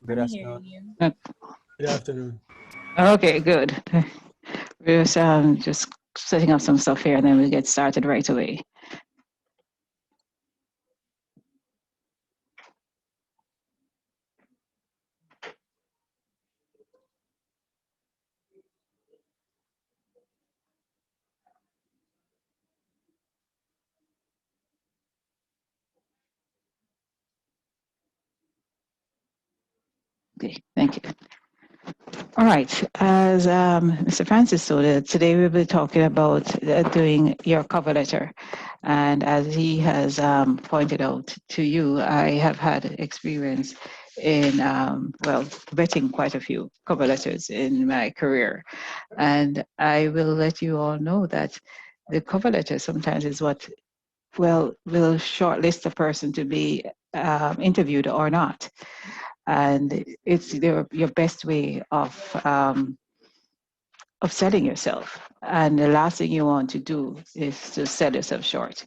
Good I'm hearing afternoon. you. Good afternoon. Okay, good. We're just setting up some stuff here and then we get started right away. Okay, thank you. All right, as Mr. Francis stated, today we'll be talking about doing your cover letter. And as he has pointed out to you, I have had experience in, well, vetting quite a few cover letters in my career. And I will let you all know that the cover letter sometimes is what, well, will shortlist a person to be interviewed or not. And it's your best way of selling yourself. And the last thing you want to do is to sell yourself short.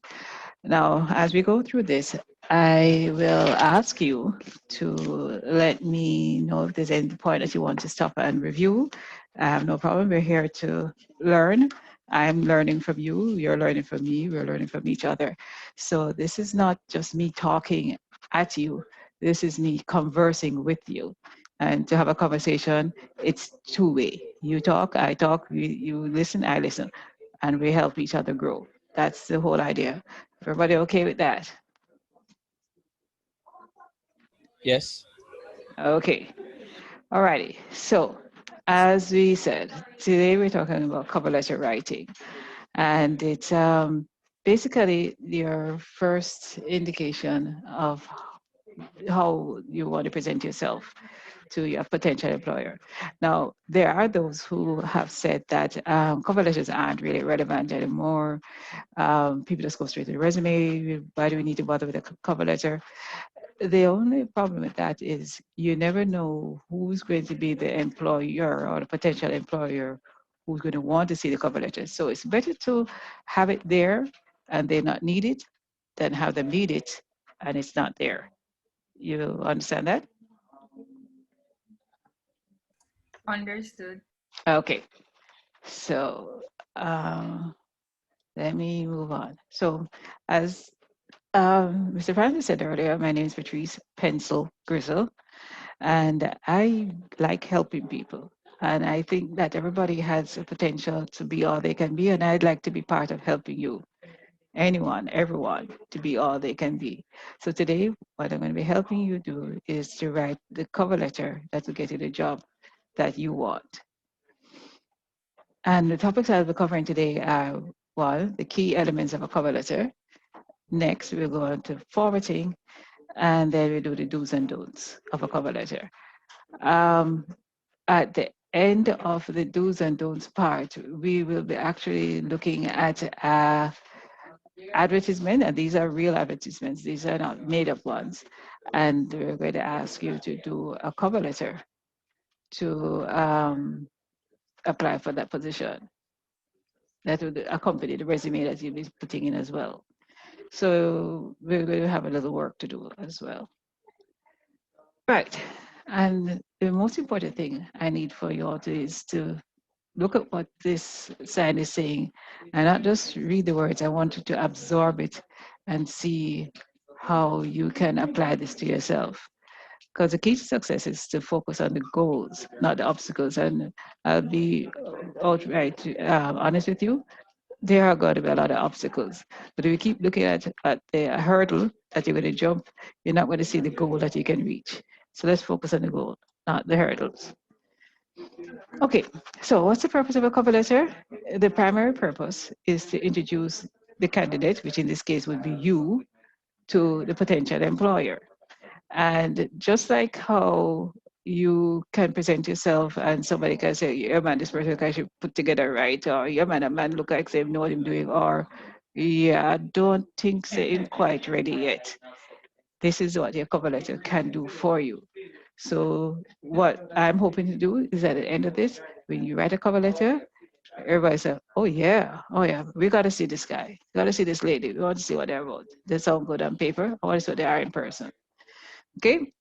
Now, as we go through this, I will ask you to let me know if there's any point that you want to stop and review. No problem. We're here to learn. I'm learning from you. You're learning from me. We're learning from each other. So this is not just me talking at you. This is me conversing with you. And to have a conversation, it's two-way. You talk, I talk, you listen, I listen, and we help each other grow. That's the whole idea. Everybody okay with that? Yes. Okay. All righty. So, as we said, today we're talking about cover letter writing. And it's basically your first indication of how you want to present yourself to your potential employer. Now, there are those who have said that cover letters aren't really relevant anymore. People just go straight to the resume. Why do we need to bother with a cover letter? The only problem with that is you never know who's going to be the employer or the potential employer who's going to want to see the cover letter. So it's better to have it there and they not need it than have them need it and it's not there. You understand that? Understood. Okay. So let me move on. So as Mr. Francis said earlier, my name is Patrice Pencil Grizzle. And I like helping people. And I think that everybody has a potential to be all they can be. And I'd like to be part of helping you, anyone, everyone, to be all they can be. So today, what I'm going to be helping you do is to write the cover letter that will get you the job that you want. And the topics I'll be covering today are one, the key elements of a cover letter. Next, we'll go on to formatting, and then we do the do's and don'ts of a cover letter. Um, at the end of the do's and don'ts part, we will be actually looking at advertisement, and these are real advertisements. These are not made-up ones. And we're going to ask you to do a cover letter to apply for that position. That would accompany the resume that you'll be putting in as well. So we're going to have a little work to do as well. Right. And the most important thing I need for you all to is to look at what this sign is saying and not just read the words. I want you to absorb it and see how you can apply this to yourself. Because the key to success is to focus on the goals, not the obstacles. And I'll be outright honest with you. There are going to be a lot of obstacles. But if you keep looking at the hurdle that you're going to jump, you're not going to see the goal that you can reach. So let's focus on the goal, not the hurdles. Okay, so what's the purpose of a cover letter? The primary purpose is to introduce the candidate, which in this case would be you, to the potential employer. And just like how you can present yourself and somebody can say, yeah, man, this person can should put together right, or yeah, man, a man look like they know what I'm doing, or yeah, I don't think they're quite ready yet. This is what your cover letter can do for you. So what I'm hoping to do is at the end of this, when you write a cover letter, everybody says, oh yeah, we got to see this guy. We got to see this lady. We want to see what they're about. They sound good on paper. I want to see what they are in person. Okay?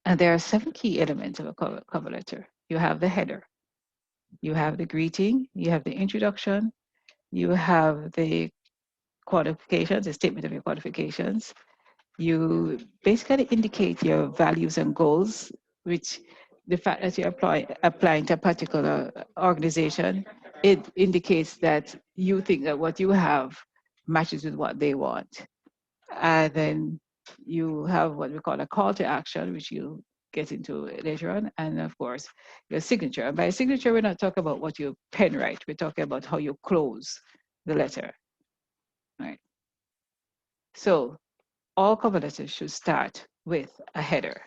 And there are 7 key elements of a cover letter. You have the header, you have the greeting, you have the introduction, you have the qualifications, the statement of your qualifications. You basically indicate your values and goals, which the fact that you're applying to a particular organization, it indicates that you think that what you have matches with what they want. And then you have what we call a call to action, which you get into later on. And of course, your signature. And by signature, we're not talking about what you pen write. We're talking about how you close the letter. Right. So all cover letters should start with a header.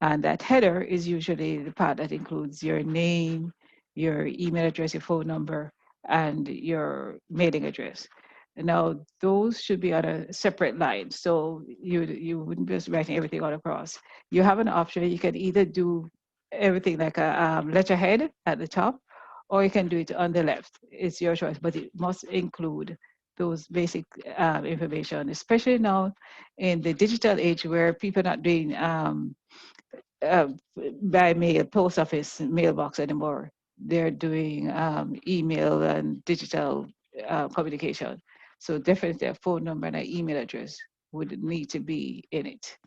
And that header is usually the part that includes your name, your email address, your phone number, and your mailing address. Now, those should be on a separate line. So you wouldn't be just writing everything all across. You have an option. You can either do everything like a letterhead at the top, or you can do it on the left. It's your choice, but it must include those basic information, especially now in the digital age where people are not doing uh, by mail, post office mailbox anymore. They're doing email and digital communication. So definitely a phone number and an email address would need to be in it.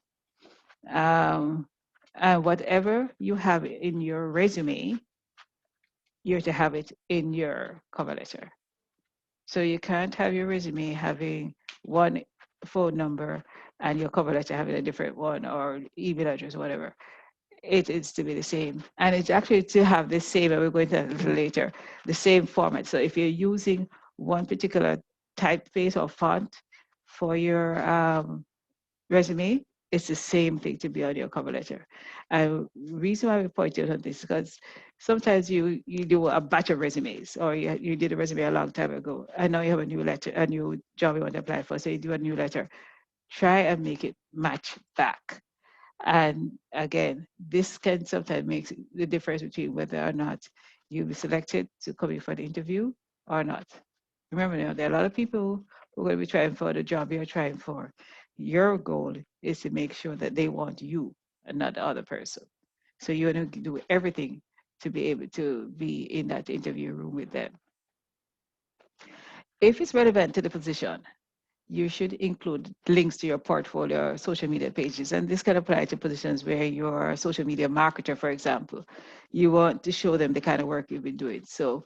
Um, and whatever you have in your resume, you're to have it in your cover letter. So you can't have your resume having one phone number and your cover letter having a different one or email address or whatever. It is to be the same. And it's actually to have the same, and we're going to that a little later, the same format. So if you're using one particular typeface or font for your resume, it's the same thing to be on your cover letter. And the reason why we point out on this is because sometimes you do a batch of resumes, or you did a resume a long time ago, and now you have a new letter, a new job you want to apply for, so you do a new letter. Try and make it match back. And again, this can sometimes make the difference between whether or not you'll be selected to come in for the interview or not. Remember, now, there are a lot of people who are going to be trying for the job you're trying for. Your goal is to make sure that they want you and not the other person. So you're going to do everything to be able to be in that interview room with them. If it's relevant to the position, you should include links to your portfolio or social media pages. And this can apply to positions where you're a social media marketer, for example. You want to show them the kind of work you've been doing. So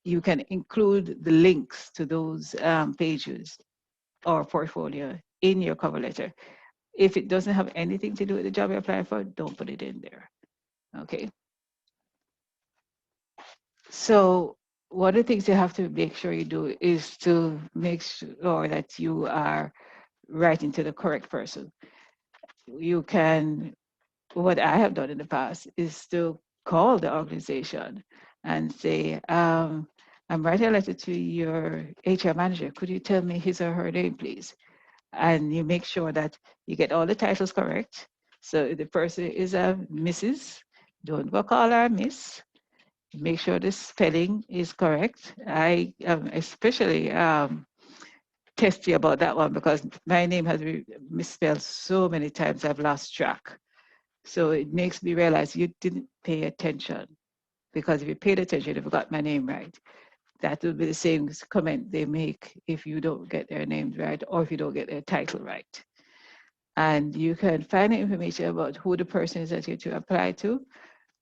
you can include the links to those pages or portfolio in your cover letter. If it doesn't have anything to do with the job you're applying for, don't put it in there. Okay. So one of the things you have to make sure you do is to make sure that you are writing to the correct person. You can, what I have done in the past is to call the organization and say, I'm writing a letter to your HR manager. Could you tell me his or her name, please? And you make sure that you get all the titles correct. So if the person is a Mrs., don't go call her Miss. Make sure the spelling is correct. I am especially testy about that one because my name has been misspelled so many times I've lost track. So it makes me realize you didn't pay attention, because if you paid attention, if you got my name right, that would be the same comment they make if you don't get their names right or if you don't get their title right. And you can find information about who the person is that you're to apply to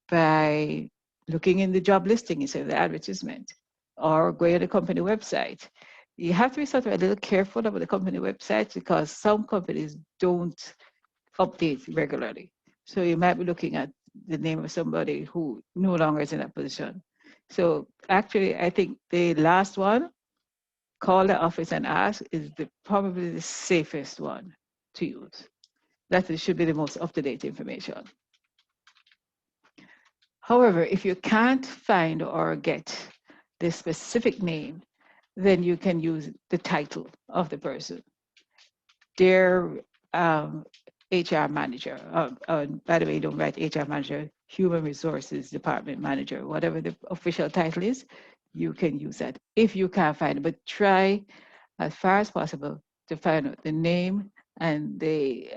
by looking in the job listing instead of the advertisement, or going to the company website. You have to be sort of a little careful about the company website because some companies don't update regularly. So you might be looking at the name of somebody who no longer is in that position. So actually, I think the last one, call the office and ask, is probably the safest one to use. That should be the most up-to-date information. However, if you can't find or get the specific name, then you can use the title of the person. Their HR manager, by the way, don't write HR manager, human resources department manager, whatever the official title is, you can use that if you can't find it. But try as far as possible to find out the name and the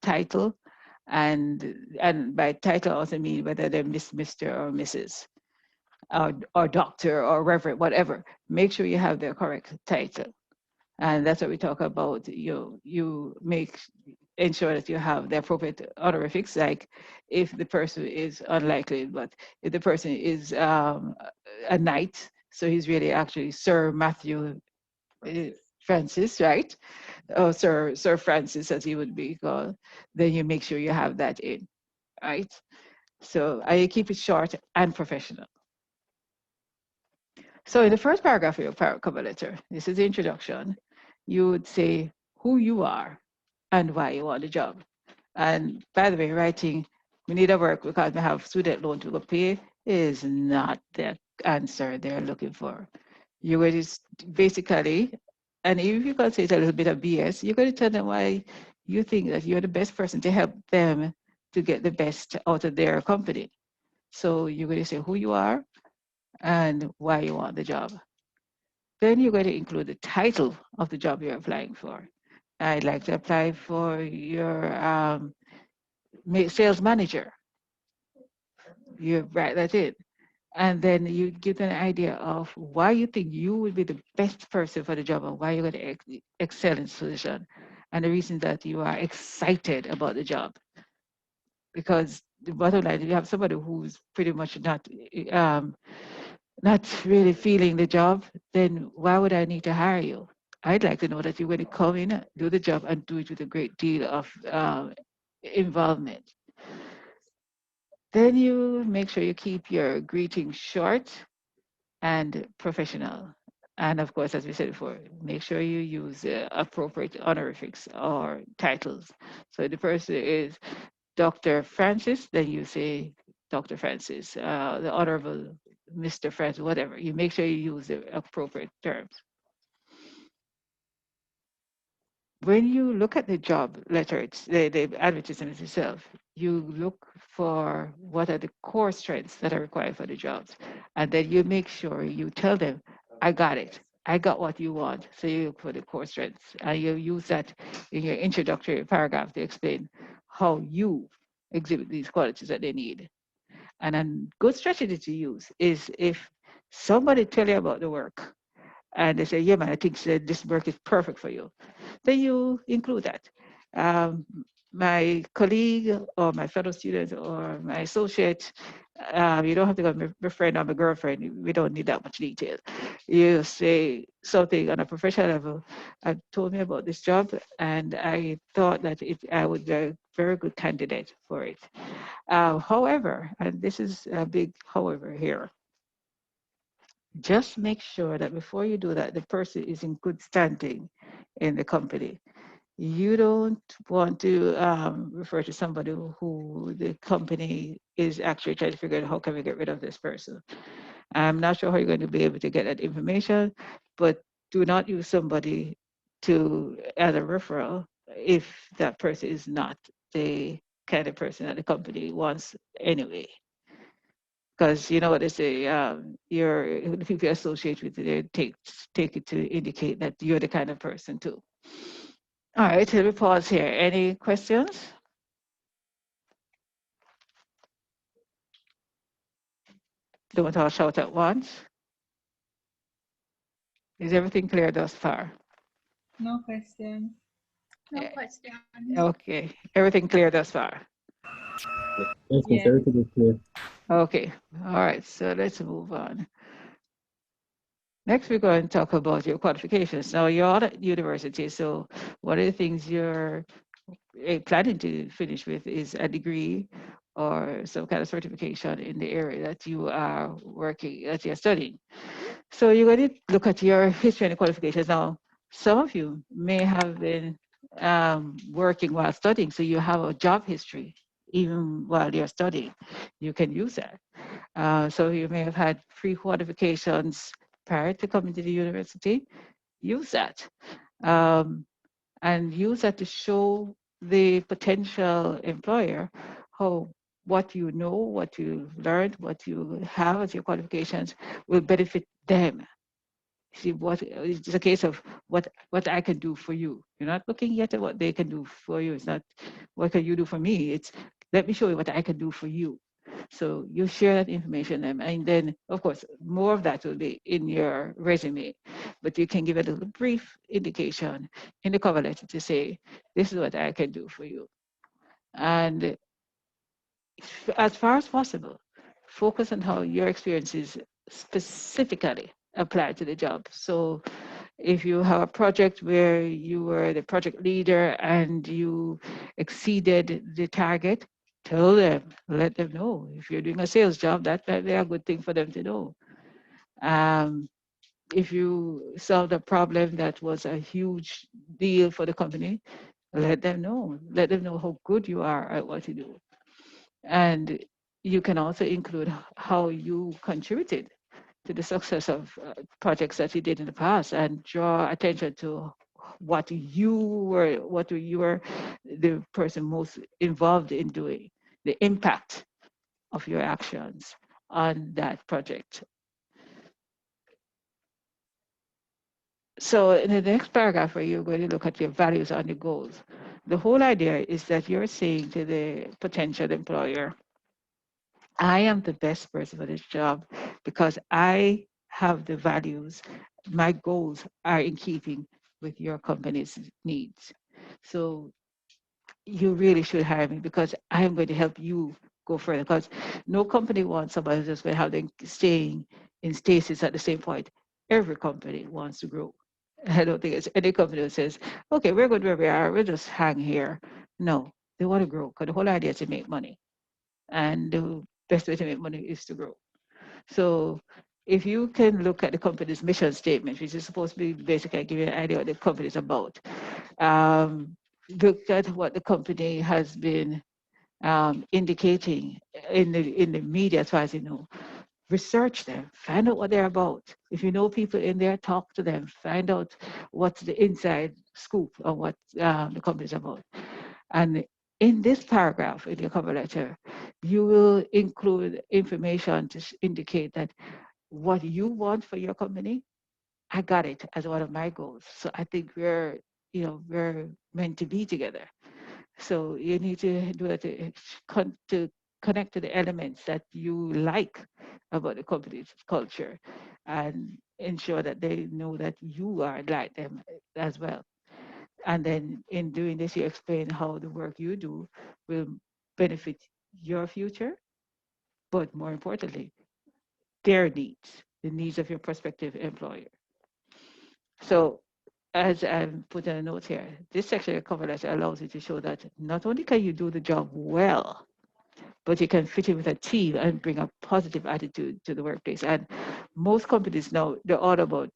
title And by title also mean whether they're Miss, Mr. or Mrs. Or doctor or reverend, whatever. Make sure you have their correct title. And that's what we talk about. You ensure that you have the appropriate honorifics, like if the person is unlikely, but if the person is a knight, so he's really actually Sir Matthew uh, Francis, right? Or Sir Francis, as he would be called, then you make sure you have that in, right? So I keep it short and professional. So in the first paragraph of your cover letter, this is the introduction, you would say who you are and why you want the job. And by the way, writing, we need a work because we have student loan to go pay is not the answer they're looking for. You're going to basically, and if you can say it's a little bit of BS, you're going to tell them why you think that you're the best person to help them to get the best out of their company. So you're going to say who you are and why you want the job. Then you're going to include the title of the job you're applying for. I'd like to apply for your sales manager. You write that in. And then you give them an idea of why you think you would be the best person for the job and why you're going to excel in this position. And the reason that you are excited about the job. Because the bottom line, you have somebody who's pretty much um, not really feeling the job, then why would I need to hire you? I'd like to know that you're going to come in, do the job, and do it with a great deal of involvement. Then you make sure you keep your greeting short and professional. And of course, as we said before, make sure you use appropriate honorifics or titles. So the person is Dr. Francis, then you say Dr. Francis, the Honorable Mr. Francis, whatever. You make sure you use the appropriate terms. When you look at the job letter, the advertisement itself, you look for what are the core strengths that are required for the jobs. And then you make sure you tell them, I got it. I got what you want. So you look for the core strengths. And you use that in your introductory paragraph to explain how you exhibit these qualities that they need. And a good strategy to use is if somebody tell you about the work and they say, yeah, man, I think this work is perfect for you, then you include that. Um, my colleague or my fellow student or my associate, you don't have to go my friend or my girlfriend. We don't need that much detail. You say something on a professional level. Told me about this job, and I thought that I would be a very good candidate for it. However, and this is a big however here, just make sure that before you do that, the person is in good standing in the company. You don't want to refer to somebody who the company is actually trying to figure out how can we get rid of this person. I'm not sure how you're going to be able to get that information, but do not use somebody to as a referral if that person is not the kind of person that the company wants anyway. Because you know what they say, the people you associate with, they take it to indicate that you're the kind of person too. All right, let me pause here. Any questions? Don't all shout at once. Is everything clear thus far? No questions. No Yeah. question. Okay, everything clear thus far. Yes, miss, Yes. everything is clear. Okay, all right, so let's move on. Next, we're going to talk about your qualifications. Now, you're at university, so one of the things you're planning to finish with is a degree or some kind of certification in the area that you are working, that you're studying. So you're going to look at your history and qualifications. Now, some of you may have been working while studying, so you have a job history even while you're studying. You can use that. So you may have had pre-qualifications prior to coming to the university. Use that. And use that to show the potential employer how what you know, what you learned, what you have as your qualifications will benefit them See, what it's a case of what I can do for you. You're not looking yet at what they can do for you. It's not what can you do for me. It's let me show you what I can do for you. So you share that information, and then of course more of that will be in your resume, but you can give a little brief indication in the cover letter to say, this is what I can do for you. And as far as possible, focus on how your experiences specifically apply to the job. So if you have a project where you were the project leader and you exceeded the target, tell them, let them know. If you're doing a sales job, that might be a good thing for them to know. Um, if you solved a problem that was a huge deal for the company, let them know. Let them know how good you are at what you do. And you can also include how you contributed to the success of projects that you did in the past and draw attention to what you were the person most involved in doing, the impact of your actions on that project. So in the next paragraph where you're going to look at your values and your goals, the whole idea is that you're saying to the potential employer, I am the best person for this job because I have the values. My goals are in keeping with your company's needs. So you really should hire me because I'm going to help you go further. Because no company wants somebody who's just going to have them staying in stasis at the same point. Every company wants to grow. I don't think it's any company that says, okay, we're good where we are, we'll just hang here. No, they want to grow because the whole idea is to make money. And the best way to make money is to grow. So if you can look at the company's mission statement, which is supposed to be basically give you an idea what the company is about, um, look at what the company has been indicating in the media as far as you know. Research them, find out what they're about. If you know people in there, talk to them, find out what's the inside scoop of what the company is about. And in this paragraph in your cover letter, you will include information to indicate that what you want for your company, I got it as one of my goals. So I think we're meant to be together. So you need to do it to connect to the elements that you like about the company's culture and ensure that they know that you are like them as well. And then in doing this, you explain how the work you do will benefit your future, but more importantly, their needs, the needs of your prospective employer. So as I'm putting a note here, this section of cover letter allows you to show that not only can you do the job well, but you can fit in with a team and bring a positive attitude to the workplace. And most companies now, they're all about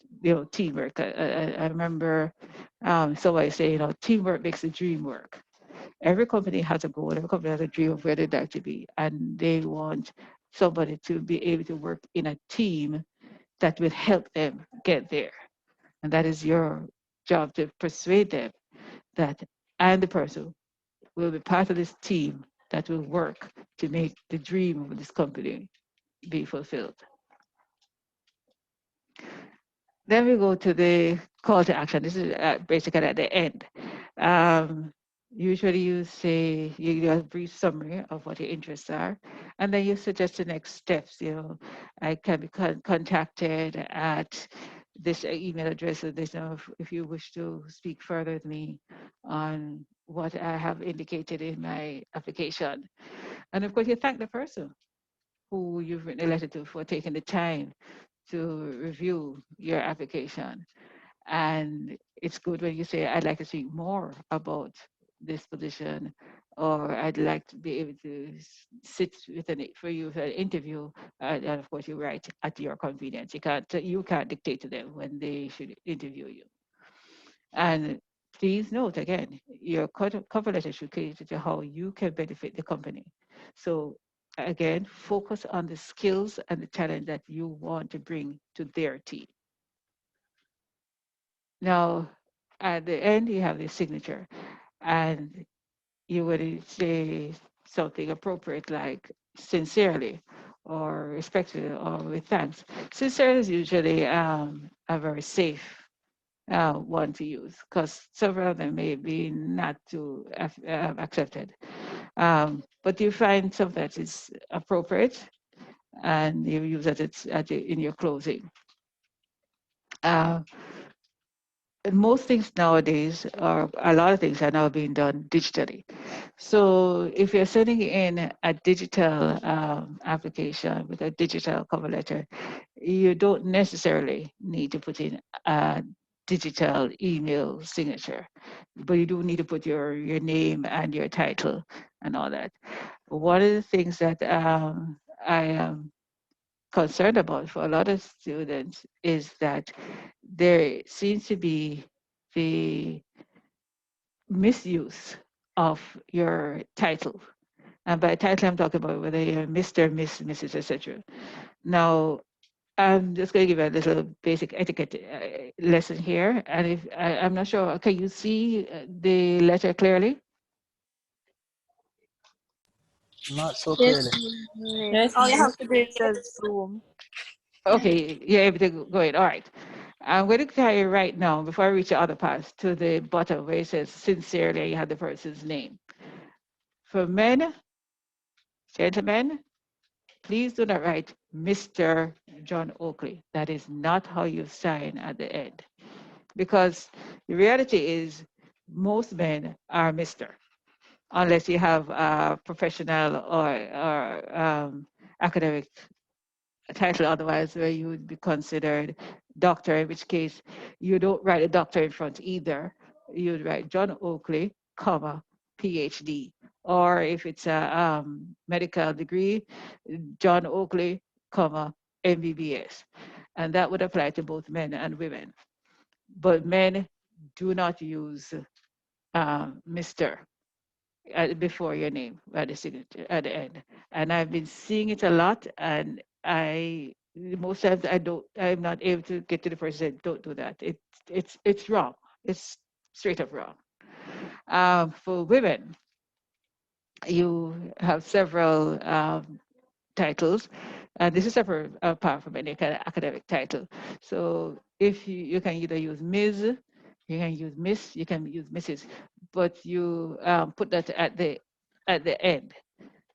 teamwork. I remember somebody saying, teamwork makes the dream work. Every company has a goal, every company has a dream of where they'd like to be, and they want somebody to be able to work in a team that will help them get there. And that is your job to persuade them that I am the person will be part of this team that will work to make the dream of this company be fulfilled. Then we go to the call to action. This is basically at the end. Um, Usually you say, you do a brief summary of what your interests are, and then you suggest the next steps. I can be contacted at this email address or this, if you wish to speak further with me on what I have indicated in my application. And of course, you thank the person who you've written a letter to for taking the time to review your application. And it's good when you say, I'd like to speak more about this position, or I'd like to be able to sit with for you for an interview. And of course, you write at your convenience. You can't dictate to them when they should interview you. And please note again, your cover letter should cater to how you can benefit the company. So again, focus on the skills and the talent that you want to bring to their team. Now, at the end, you have the signature, and you would say something appropriate like sincerely or respectfully or with thanks. Sincere is usually a very safe one to use because several of them may be not too accepted. But you find some that is appropriate and you use it in your closing. Uh, and most things nowadays, or a lot of things, are now being done digitally. So if you're sending in a digital application with a digital cover letter, you don't necessarily need to put in a digital email signature, but you do need to put your name and your title and all that. One of the things that I am concerned about for a lot of students is that there seems to be the misuse of your title. And by title, I'm talking about whether you're Mr., Miss, Mrs., etc. Now, I'm just going to give you a little basic etiquette lesson here. And if I'm not sure, can you see the letter clearly? Not so Yes, clearly. yes, All you miss. have to do is says Zoom. Okay, yeah, everything going. All right. I'm going to carry right now, before I reach the other part, to the bottom where it says sincerely, you have the person's name. For men, gentlemen, please do not write Mr. John Oakley. That is not how you sign at the end. Because the reality is, most men are Mr., unless you have a professional or academic title, otherwise, where you would be considered doctor, in which case you don't write a doctor in front either. You'd write John Oakley, comma, PhD. Or if it's a medical degree, John Oakley, comma, MBBS. And that would apply to both men and women. But men do not use Mr. Before your name at the signature at the end. And I've been seeing it a lot, and most times I'm not able to get to the person that don't do that. It's wrong. It's straight up wrong. For women, you have several titles, and this is separate apart from any kind of academic title. So if you can either use Ms., you can use Miss, you can use Mrs., but you put that at the end.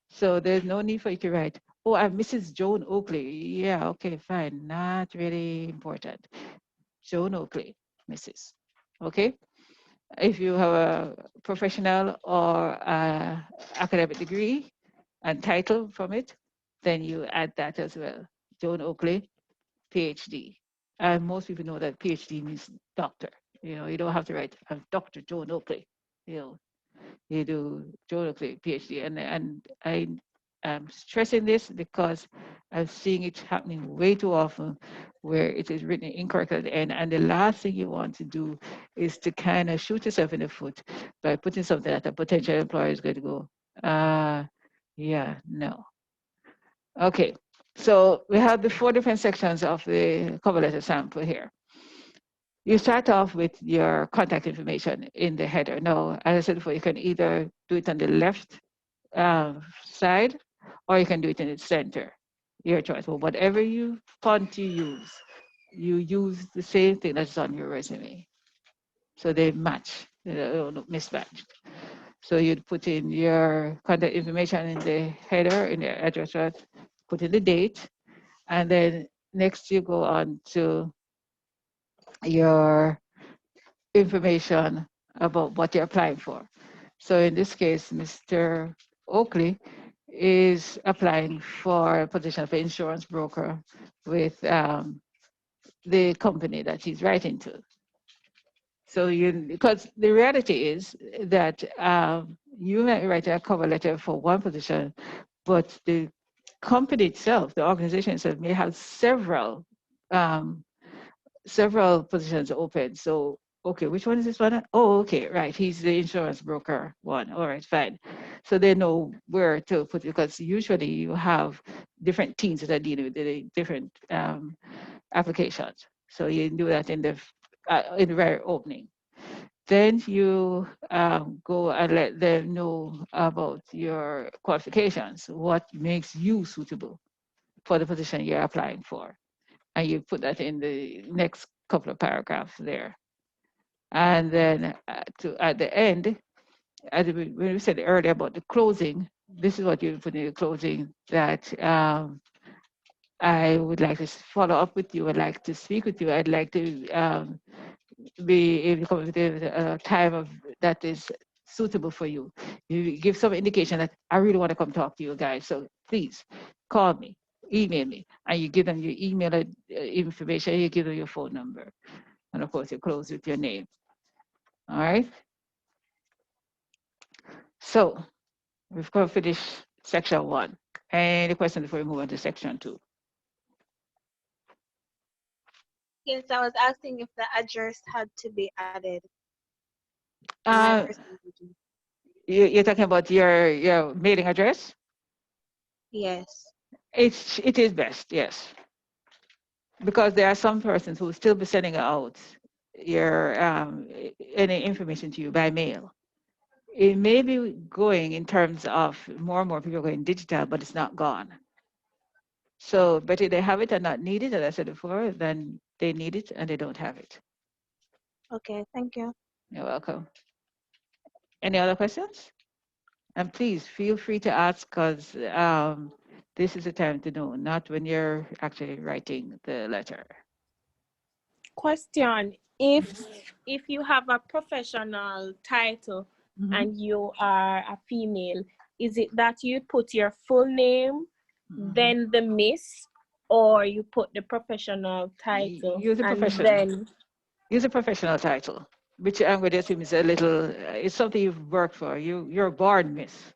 So there's no need for you to write, oh, I'm Mrs. Joan Oakley. Yeah, okay, fine. Not really important. Joan Oakley, Mrs. Okay? If you have a professional or academic degree and title from it, then you add that as well. Joan Oakley, PhD. And most people know that PhD means doctor. You know, you don't have to write, I'm Dr. Joan Oakley. You know, you do Joan Oakley, PhD. And I am stressing this because I'm seeing it happening way too often where it is written incorrectly at the end. And the last thing you want to do is to kind of shoot yourself in the foot by putting something that a potential employer is going to go, yeah, no. Okay, so we have the 4 different sections of the cover letter sample here. You start off with your contact information in the header. Now, as I said before, you can either do it on the left side or you can do it in the center, your choice. But whatever font you use the same thing that's on your resume. So they match, they don't mismatch. So you'd put in your contact information in the header, in the address, put in the date, and then next you go on to your information about what you're applying for. So in this case, Mr. Oakley is applying for a position of insurance broker with the company that he's writing to. So because the reality is that you might write a cover letter for one position, but the company itself, the organization itself, may have um, several positions open. So, okay, which one is this one? Oh, okay, right. He's the insurance broker one. All right, fine. So they know where to put it because usually you have different teams that are dealing with the different applications. So you do that in the very opening. Then you go and let them know about your qualifications, what makes you suitable. for the position you're applying for. And you put that in the next couple of paragraphs there. And then at the end, when we said earlier about the closing, this is what you put in the closing, that I would like to follow up with you. I'd like to speak with you. I'd like to be able to come up with a time that is suitable for you. You give some indication that I really want to come talk to you guys. So please call me, email me, and you give them your email information. You give them your phone number, and of course you close with your name. All right. So we've got to finish section 1. Any questions before we move on to section 2? Yes, I was asking if the address had to be added in my Uh, presentation. you're talking about your mailing address? Yes. It is best, yes, because there are some persons who will still be sending out your any information to you by mail. It may be going in terms of more and more people going digital, but it's not gone. So, but if they have it and not need it, as I said before, then they need it and they don't have it. Okay, thank you. You're welcome. Any other questions? And please feel free to ask, because this is the time to know, not when you're actually writing the letter. Question: if you have a professional title Mhm. and you are a female, is it that you put your full name, then the miss, or you put the professional title Use a and professional. then Use a professional title, which I'm going to assume is a little. It's something you've worked for. You're born miss,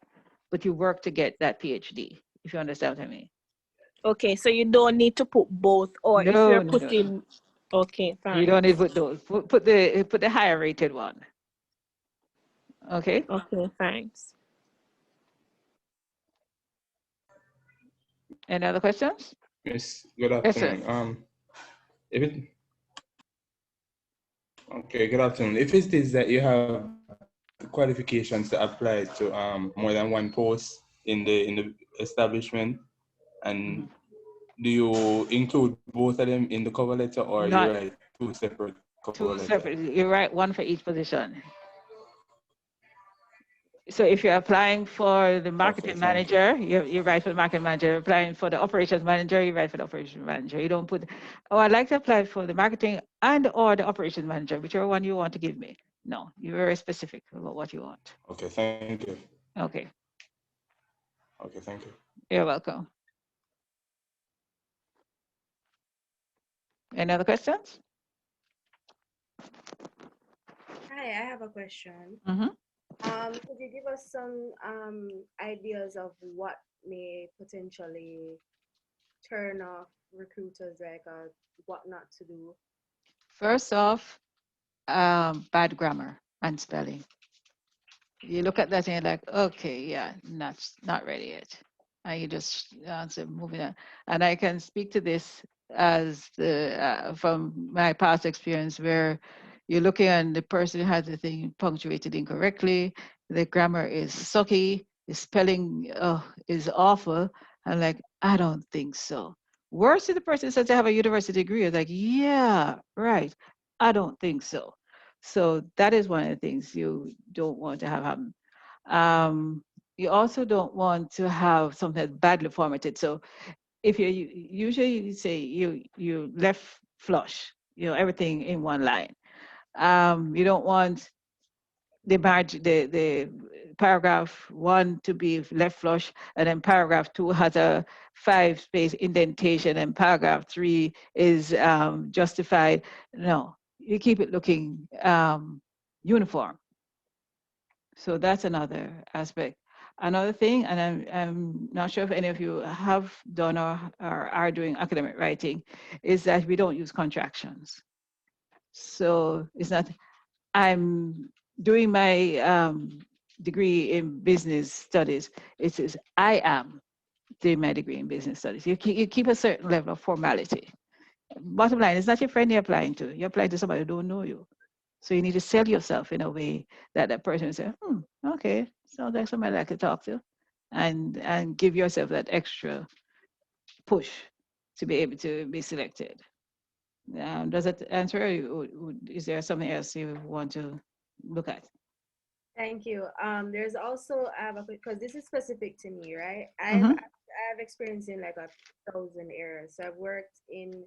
but you work to get that PhD. If you understand what I mean. okay, so you don't need to put both, or if No, you're no, no. putting okay, You fine. don't need to put those. Put the higher rated one. Okay. Okay, thanks. Any other questions? Miss, good Yes, sir. afternoon. If it okay, good afternoon. If it is that you have qualifications to apply to more than one post in the establishment, and do you include both of them in the cover letter, or you Not write two separate cover two letter? separate. You write one for each position. So if you're applying for the marketing Okay, thank you. manager, you write for the marketing manager. Applying for the operations manager, you write for the operations manager. You don't put, oh, I'd like to apply for the marketing and or the operations manager, whichever one you want to give me. No, you're very specific about what you want. Okay, thank you. Okay, Okay, thank you. you're welcome. Any other questions? Hi, I have a question. Mm-hmm. Could you give us some ideas of what may potentially turn off recruiters, like what not to do? First off, bad grammar and spelling. You look at that and you're like, okay, yeah, not ready yet. And you just answer moving on. And I can speak to this as from my past experience, where you're looking and the person has the thing punctuated incorrectly, the grammar is sucky, the spelling is awful. I'm like, I don't think so. Worse if the person says they have a university degree, it's like, yeah, right. I don't think so. So that is one of the things you don't want to have happen. You also don't want to have something that's badly formatted. So if you usually you say you left flush, everything in one line. You don't want the paragraph 1 to be left flush, and then paragraph 2 has a 5-space indentation, and paragraph 3 is justified. No, you keep it looking uniform. So that's another aspect. Another thing, and I'm not sure if any of you have done or are doing academic writing, is that we don't use contractions. So it's not, I'm doing my degree in business studies. It says, I am doing my degree in business studies. You keep a certain level of formality. Bottom line, it's not your friend you're applying to. You're applying to somebody who don't know you. So you need to sell yourself in a way that that person will say, okay, sounds like somebody I could talk to, and give yourself that extra push to be able to be selected. Does that answer? Is there something else you want to look at? Thank you. There's also I have a because this is specific to me, right? Mm-hmm. I've experienced in like 1,000 areas. So I've worked in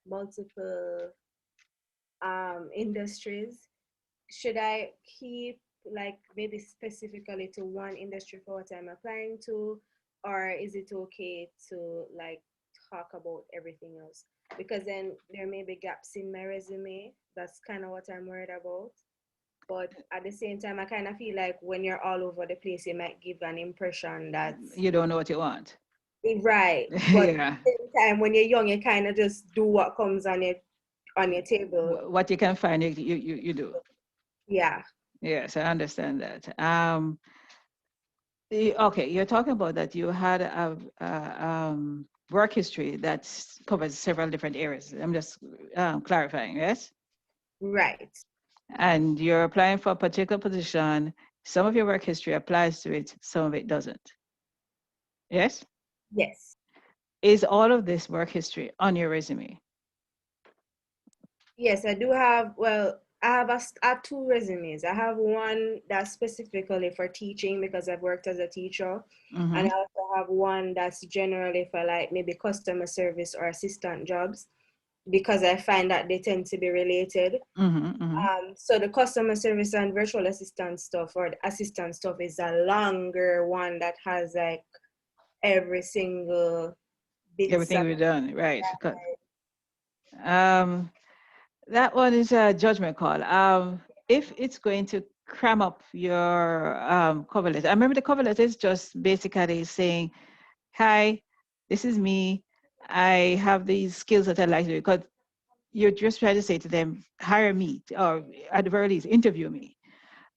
multiple industries. Should I keep like maybe specifically to one industry for what I'm applying to, or is it okay to like talk about everything else? Because then there may be gaps in my resume. That's kind of what I'm worried about. But at the same time, I kind of feel like when you're all over the place, you might give an impression that You don't know what you want. right. But at Yeah. the same time, when you're young, you kind of just do what comes on your table. What you can find, you do. Yeah. Yes, I understand that. Okay, you're talking about that you had a work history that covers several different areas. I'm just clarifying, yes? Right. And you're applying for a particular position. Some of your work history applies to it, some of it doesn't. Yes? Yes. Is all of this work history on your resume? Yes, I do have, well, I have two resumes. I have one that's specifically for teaching because I've worked as a teacher. Mm-hmm. And I also have one that's generally for like maybe customer service or assistant jobs because I find that they tend to be related. Mm-hmm, mm-hmm. So the customer service and virtual assistant stuff or the assistant stuff is a longer one that has like every single bits Everything of we've done, right. Um, that one is a judgment call. If it's going to cram up your cover letter, I remember the cover letter is just basically saying, hi, this is me. I have these skills that I like to do. Because you're just trying to say to them, hire me, or at the very least, interview me.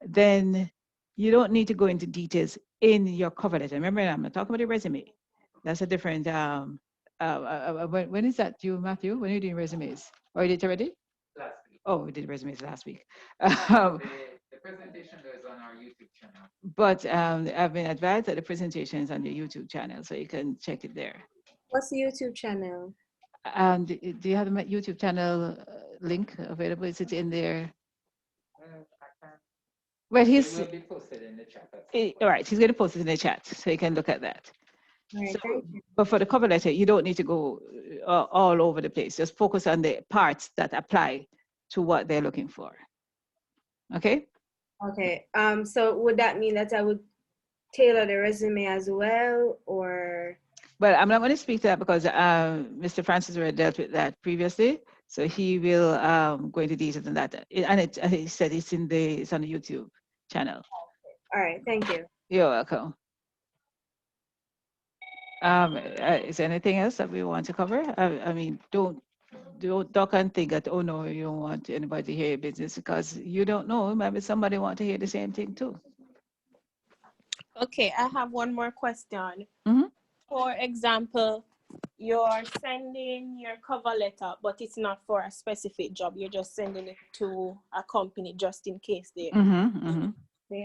Then you don't need to go into details in your cover letter. Remember, I'm not talking about your resume. That's a different, when is that due, Matthew? When are you doing resumes? Or you did it already? Last week. Oh, we did resumes last week. The presentation is on our YouTube channel. But I've been advised that the presentation is on your YouTube channel, so you can check it there. What's the YouTube channel? Do you have the YouTube channel link available? Is it in there? Well, It will be posted in the chat. All right, he's going to post it in the chat, so you can look at that. All right, So, thank you. but for the cover letter, you don't need to go all over the place. Just focus on the parts that apply to what they're looking for. Okay? Okay. So would that mean that I would tailor the resume as well, or? Well, I'm not going to speak to that because Mr. Francis already dealt with that previously, so he will go into details on that. And he said it's on the YouTube channel. All right, thank you. You're welcome. Is there anything else that we want to cover? I mean, don't duck and think that, oh no, you don't want anybody to hear your business, because you don't know, maybe somebody want to hear the same thing too. Okay, I have one more question. Mm-hmm. For example, you're sending your cover letter, but it's not for a specific job. You're just sending it to a company just in case they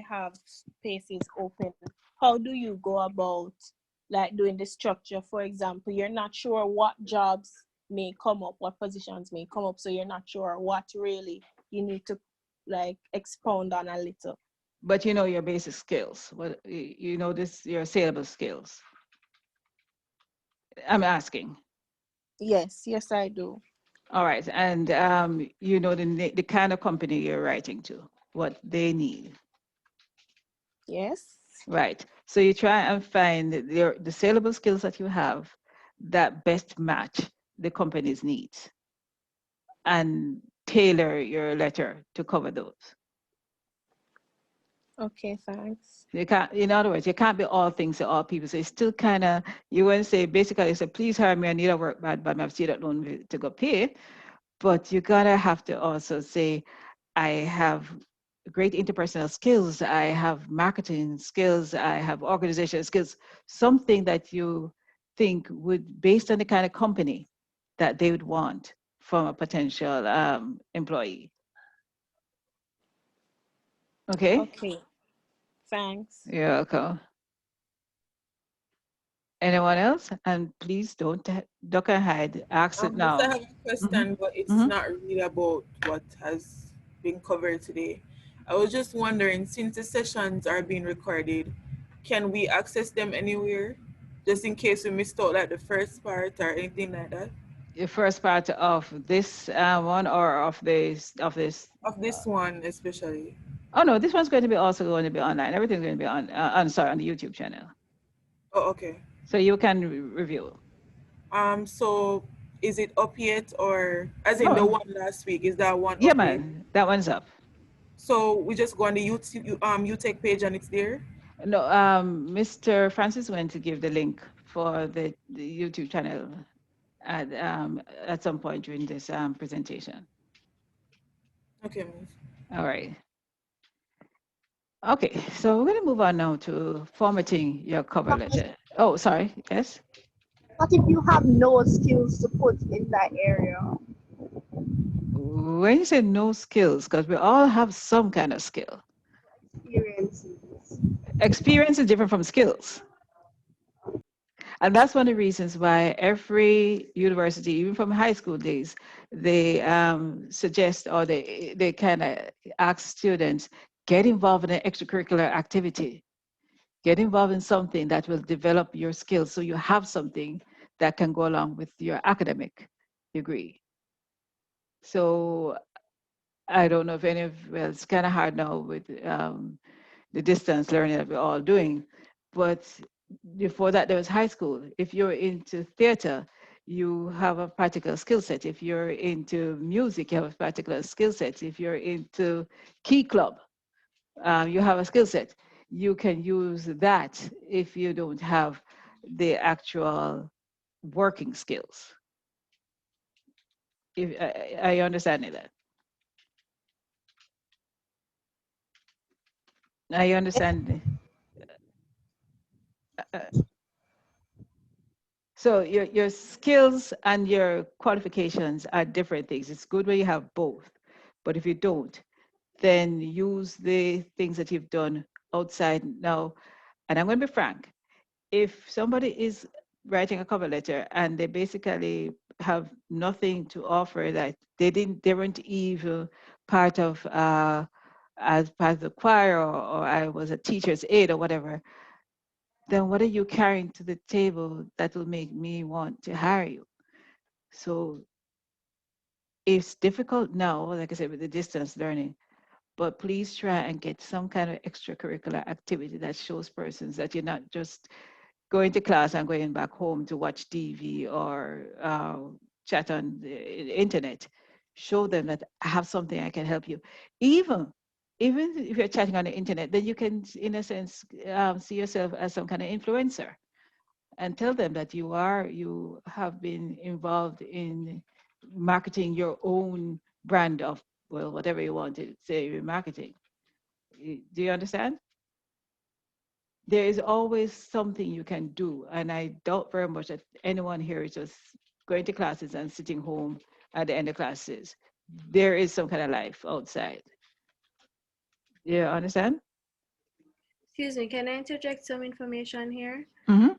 have spaces open. How do you go about like doing the structure? For example, you're not sure what jobs may come up, what positions may come up, so you're not sure what really you need to like expound on a little. But you know your basic skills. What you know your saleable skills. I'm asking. Yes, I do. All right, and you know the kind of company you're writing to, what they need. Yes. Right. So you try and find the saleable skills that you have that best match the company's needs, and tailor your letter to cover those. Okay, thanks. You can't, in other words, you can't be all things to all people. So it's still kind of, you want to say, basically, say, please hire me, I need a work bad, but I've still don't know to go pay. But you gotta have to also say, I have great interpersonal skills, I have marketing skills, I have organizational skills, something that you think would, based on the kind of company that they would want from a potential employee. Okay? Okay, thanks. You're welcome. Anyone else? And please don't duck and hide. Ask it Yes, I now. have a question, but it's Hmm. not really about what has been covered today. I was just wondering, since the sessions are being recorded, can we access them anywhere? Just in case we missed out like the first part or anything like that? The first part of this one or of this. Of this one especially. Oh no, this one's going to be also going to be online. Everything's going to be on the YouTube channel, Oh, okay. so you can review. So is it up yet, or as in the Oh one last week, is that one yeah, up yet? man, that one's up. So we just go on the YouTube UTech page and it's there? No, Mr. Francis went to give the link for the YouTube channel at some point during this presentation. Okay, miss. All right. Okay, so we're going to move on now to formatting your cover letter. Oh, sorry. Yes. What if you have no skills to put in that area? When you say no skills, because we all have some kind of skill. Experiences. Experience is different from skills. And that's one of the reasons why every university, even from high school days, they suggest or they kind of ask students, get involved in an extracurricular activity. Get involved in something that will develop your skills so you have something that can go along with your academic degree. So I don't know if any of, well, it's kind of hard now with the distance learning that we're all doing, but before that there was high school. If you're into theater, you have a practical skill set. If you're into music, you have a practical skill set. If you're into key club, you have a skill set. You can use that if you don't have the actual working skills. If I understand that. I understand. Uh, So your skills and your qualifications are different things. It's good when you have both, but if you don't, then use the things that you've done outside now. And I'm going to be frank. If somebody is writing a cover letter and they basically have nothing to offer, that they weren't even part of as part of the choir, or I was a teacher's aide or whatever, then what are you carrying to the table that will make me want to hire you? So it's difficult now, like I said, with the distance learning, but please try and get some kind of extracurricular activity that shows persons that you're not just going to class and going back home to watch TV or chat on the internet. Show them that I have something I can help you. Even if you're chatting on the internet, then you can, in a sense, see yourself as some kind of influencer and tell them that you have been involved in marketing your own brand of, well, whatever you want to say in marketing. Do you understand? There is always something you can do, and I doubt very much that anyone here is just going to classes and sitting home at the end of classes. There is some kind of life outside. You understand? Excuse me, can I interject some information here? Mm-hmm.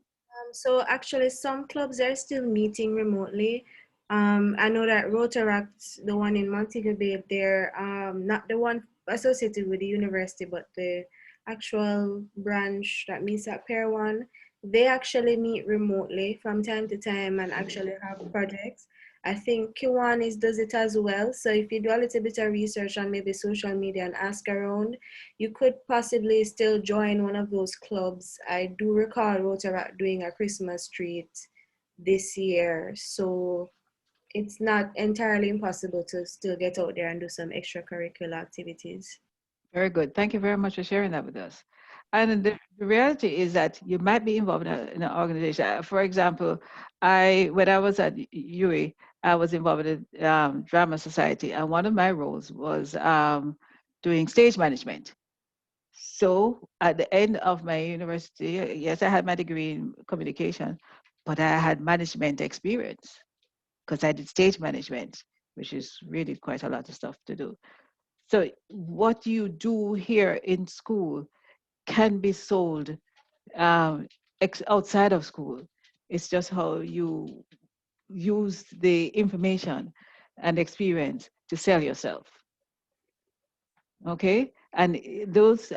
So actually, some clubs are still meeting remotely. I know that Rotaract, the one in Montego Bay, they're not the one associated with the university, but the actual branch that meets at Pair One, they actually meet remotely from time to time and actually have projects. I think Kiwanis does it as well. So if you do a little bit of research on maybe social media and ask around, you could possibly still join one of those clubs. I do recall Rotaract doing a Christmas treat this year. So it's not entirely impossible to still get out there and do some extracurricular activities. Very good. Thank you very much for sharing that with us. And the reality is that you might be involved in an organization. For example, when I was at UWI, I was involved in drama society, and one of my roles was doing stage management. So at the end of my university, yes, I had my degree in communication, but I had management experience because I did stage management, which is really quite a lot of stuff to do. So what you do here in school can be sold outside of school. It's just how you use the information and experience to sell yourself. Okay, and those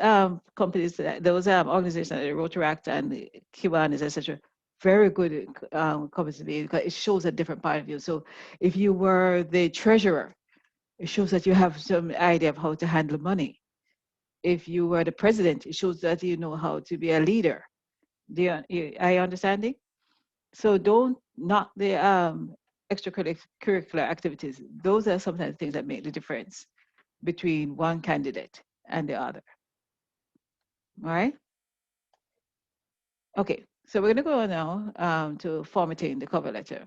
companies, those organizations, the Rotaract and the Kiwanis, etc., very good companies because it shows a different part of you. So if you were the treasurer, it shows that you have some idea of how to handle money. If you were the president, it shows that you know how to be a leader. Are you understanding? So don't knock the extracurricular activities. Those are sometimes things that make the difference between one candidate and the other. All right? Okay, so we're going to go now to formatting the cover letter.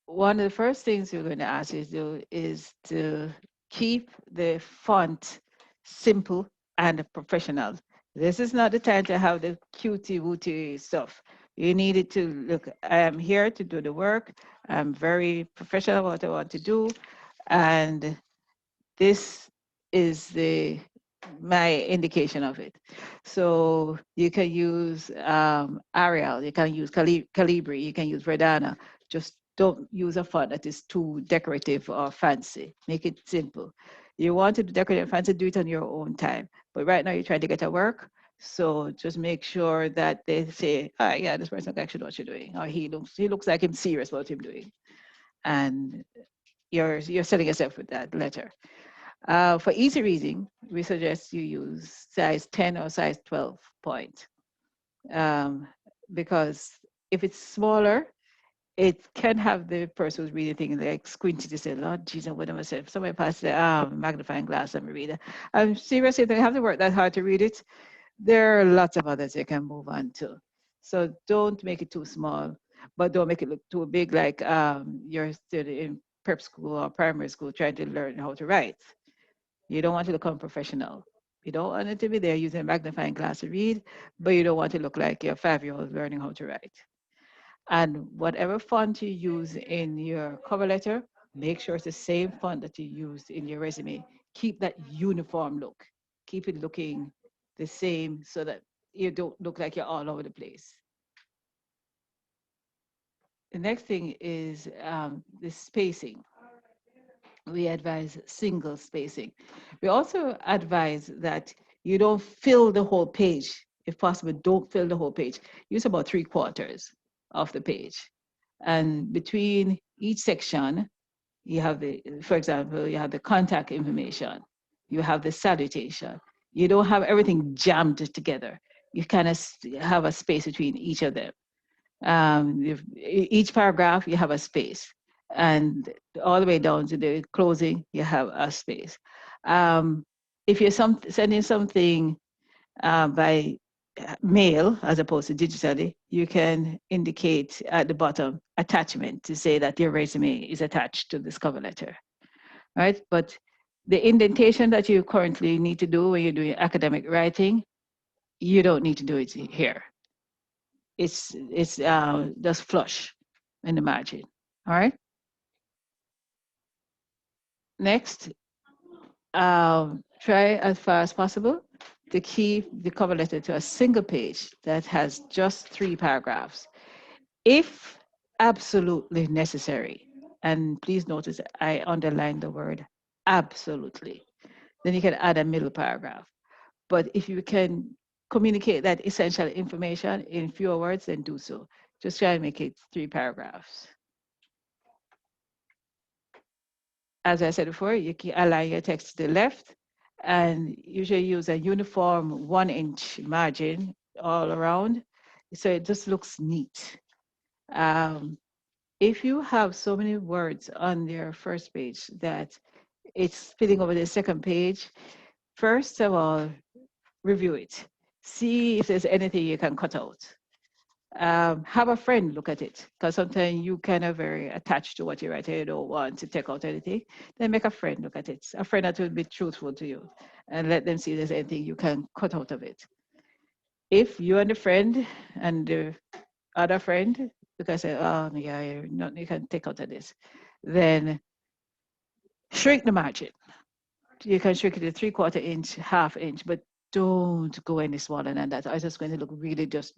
One of the first things we're going to ask you to do is to keep the font simple and professional. This is not the time to have the cutie wooty stuff. You need it to look, I am here to do the work. I'm very professional what I want to do. And this is my indication of it. So you can use Arial, you can use Calibri, you can use Verdana. Just don't use a font that is too decorative or fancy. Make it simple. You want to decorate and fancy, do it on your own time. But right now you're trying to get to work. So just make sure that they say, oh yeah, this person actually knows what you're doing. Or he looks like he's serious about what he's doing. And you're setting yourself with that letter. For easy reading, we suggest you use size 10 or size 12 point. Because if it's smaller, it can have the person who's reading things like squinty to say, Lord Jesus, what am I saying? Somebody pass the magnifying glass and read it. Seriously, they have to work that hard to read it. There are lots of others they can move on to. So don't make it too small, but don't make it look too big like you're still in prep school or primary school trying to learn how to write. You don't want to look unprofessional. You don't want it to be there using a magnifying glass to read, but you don't want to look like your 5-year-old learning how to write. And whatever font you use in your cover letter, make sure it's the same font that you used in your resume. Keep that uniform look. Keep it looking the same so that you don't look like you're all over the place. The next thing is the spacing. We advise single spacing. We also advise that you don't fill the whole page. If possible, don't fill the whole page. Use about 3/4 of the page. And between each section, you have for example, you have the contact information, you have the salutation. You don't have everything jammed together. You kind of have a space between each of them. Each paragraph, you have a space. And all the way down to the closing, you have a space. If you're sending something by mail as opposed to digitally, you can indicate at the bottom attachment to say that your resume is attached to this cover letter, right? But the indentation that you currently need to do when you're doing academic writing, you don't need to do it here. It's just flush in the margin, all right? Next, try as far as possible to keep the cover letter to a single page that has just 3 paragraphs. If absolutely necessary, and please notice I underline the word absolutely, then you can add a middle paragraph. But if you can communicate that essential information in fewer words, then do so. Just try and make it 3 paragraphs. As I said before, you can align your text to the left and usually use a uniform 1-inch margin all around. So it just looks neat. If you have so many words on your first page that it's spilling over the second page, first of all, review it. See if there's anything you can cut out. Have a friend look at it, because sometimes you kind of very attached to what you write and you don't want to take out anything. Then make a friend look at it, a friend that will be truthful to you, and let them see if there's anything you can cut out of it. If you and the friend and the other friend, because oh yeah, you can take out of this, then shrink the margin. You can shrink it to 3/4 inch, 1/2 inch, but don't go any smaller than that. It's just going to look really just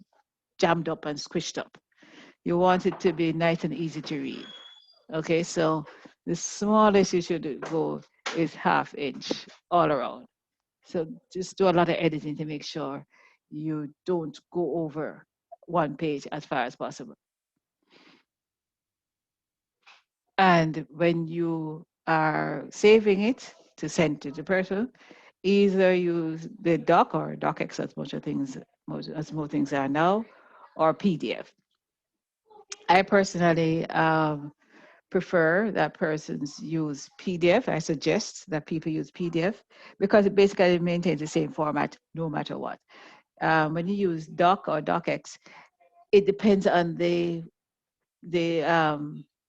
jammed up and squished up. You want it to be nice and easy to read. Okay, so the smallest you should go is 1/2 inch all around. So just do a lot of editing to make sure you don't go over one page as far as possible. And when you are saving it to send to the person, either use the doc or docx as much of things as most things are now, or PDF. I personally prefer that persons use PDF. I suggest that people use PDF because it basically maintains the same format no matter what. When you use doc or docx, it depends on the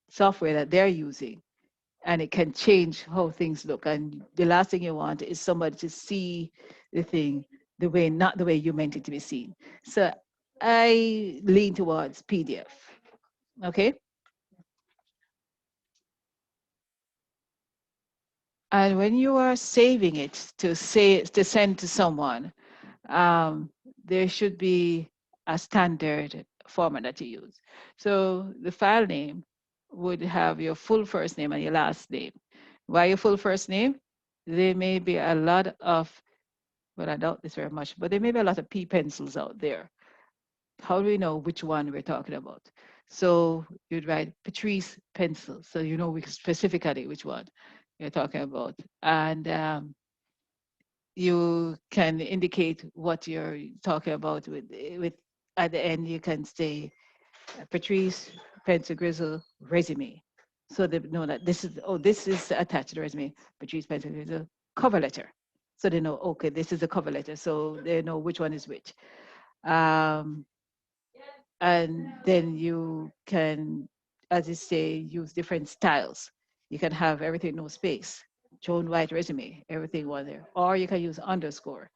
software that they're using, and it can change how things look. And the last thing you want is somebody to see the thing the way, not the way you meant it to be seen. So I lean towards PDF. Okay. And when you are saving it to send to someone, um, there should be a standard format that you use. So the file name would have your full first name and your last name. Why your full first name? There may be a lot of, well, I doubt this very much, but there may be a lot of P pencils out there. How do we know which one we're talking about? So you'd write Patrice pencil, so you know specifically which one you're talking about. And you can indicate what you're talking about with at the end you can say Patrice pencil grizzle resume, so they know that this is attached to the resume. Patrice pencil grizzle cover letter, so they know, okay, this is a cover letter, so they know which one is which. And then you can, as you say, use different styles. You can have everything no space, Joan White resume, everything was there. Or you can use underscore,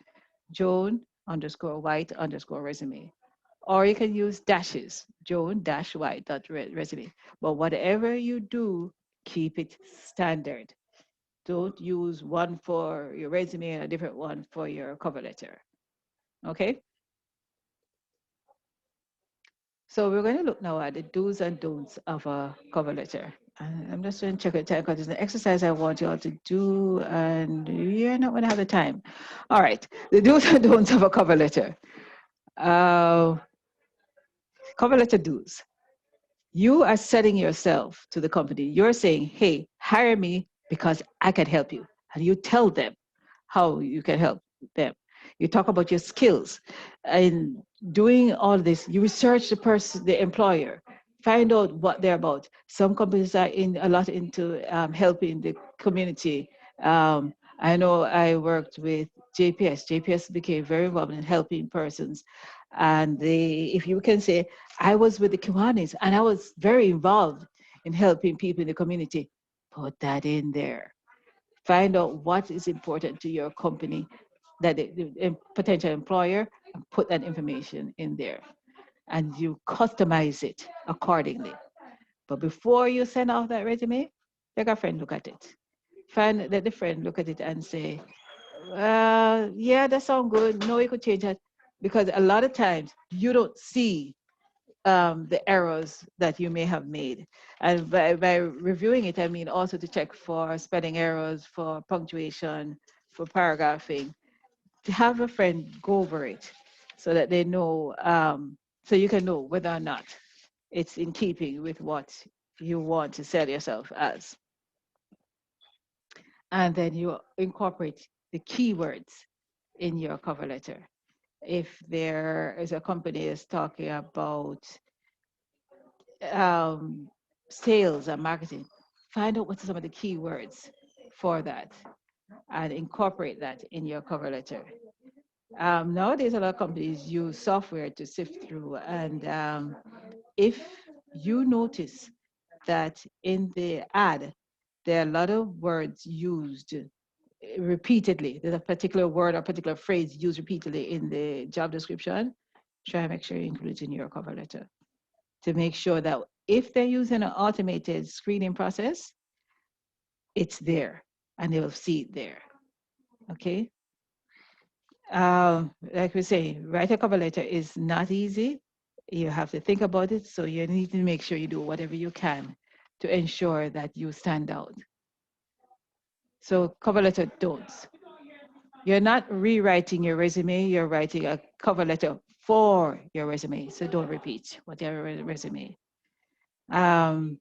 Joan underscore White underscore resume. Or you can use dashes, Joan dash White dot resume. But whatever you do, keep it standard. Don't use one for your resume and a different one for your cover letter. Okay? So we're going to look now at the do's and don'ts of a cover letter. And I'm just going to check the time because it's an exercise I want you all to do, and you're not going to have the time. All right, the do's and don'ts of a cover letter. Cover letter do's. You are setting yourself to the company. You're saying, hey, hire me because I can help you. And you tell them how you can help them. You talk about your skills. And doing all this, you research the person, the employer, find out what they're about. Some companies are in a lot into helping the community. I know I worked with JPS. JPS became very involved in helping persons. And if you can say, I was with the Kiwanis and I was very involved in helping people in the community, put that in there. Find out what is important to your company, that the potential employer, and put that information in there. And you customize it accordingly. But before you send off that resume, take a friend look at it. Let the friend look at it and say, yeah, that sounds good. No, you could change that. Because a lot of times you don't see the errors that you may have made. And by reviewing it, I mean also to check for spelling errors, for punctuation, for paragraphing, to have a friend go over it so that they know, so you can know whether or not it's in keeping with what you want to sell yourself as. And then you incorporate the keywords in your cover letter. If there is a company is talking about sales and marketing, find out what are some of the keywords for that and incorporate that in your cover letter. Nowadays, a lot of companies use software to sift through, and if you notice that in the ad, there are a lot of words used repeatedly, there's a particular word or particular phrase used repeatedly in the job description, try and make sure you include it in your cover letter to make sure that if they're using an automated screening process, it's there and they will see it there. Okay. Like we say, write a cover letter is not easy. You have to think about it. So you need to make sure you do whatever you can to ensure that you stand out. So cover letter don'ts. You're not rewriting your resume, you're writing a cover letter for your resume. So don't repeat whatever resume. Um,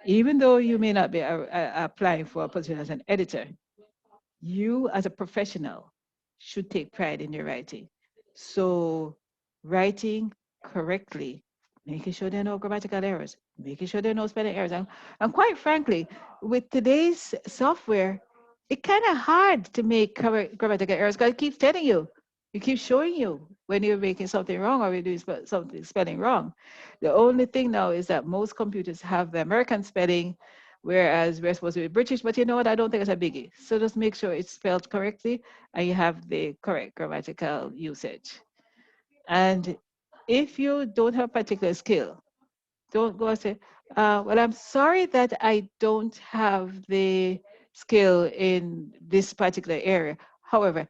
Even though you may not be applying for a position as an editor, you as a professional should take pride in your writing. So writing correctly, making sure there are no grammatical errors, making sure there are no spelling errors. And quite frankly, with today's software, it's kind of hard to make grammatical errors because it keeps telling you, it keeps showing you when you're making something wrong or you're doing something spelling wrong. The only thing now is that most computers have the American spelling, whereas we're supposed to be British, but you know what? I don't think it's a biggie. So just make sure it's spelled correctly and you have the correct grammatical usage. And if you don't have particular skill, don't go and say, well, I'm sorry that I don't have the skill in this particular area. However,